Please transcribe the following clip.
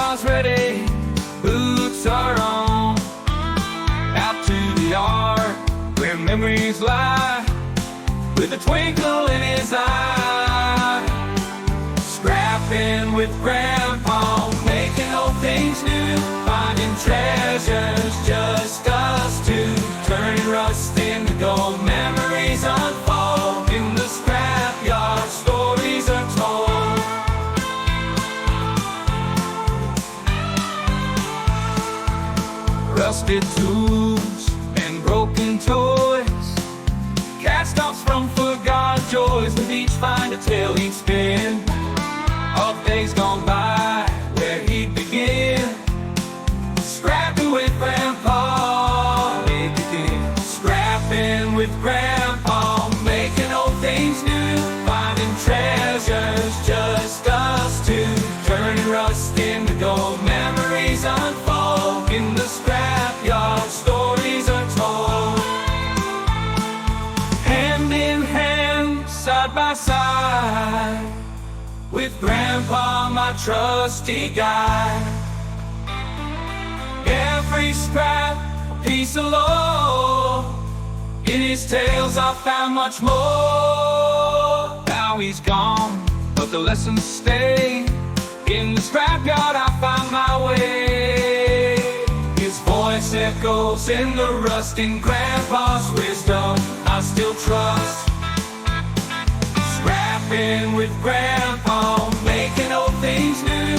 Grandpa's ready, boots are on, out to the yard where memories lie, with a twinkle in his eye. Scrapping with Grandpa, making old things new, finding treasures, just us two, turning rust into gold. Memories unfold in the scrapyard, stories are told. Rusted tools and broken toys, cast-offs from forgotten joys, with each find a tale he'd spin of days gone by where he'd begin. Scrapping with Grandpa, he'd begin. Scrapping with Grandpa, making old things new, finding treasures, just us two, turning rust into gold. Memories unfold in the scrapyard, stories are told. Hand in hand, side by side, with Grandpa, my trusty guide. Every scrap, a piece of lore, in his tales I found much more. Now he's gone, but the lessons stay. In the scrapyard I find my way. His voice echoes in the rust, in Grandpa's wisdom I still trust. Scrapping with Grandpa, making old things new,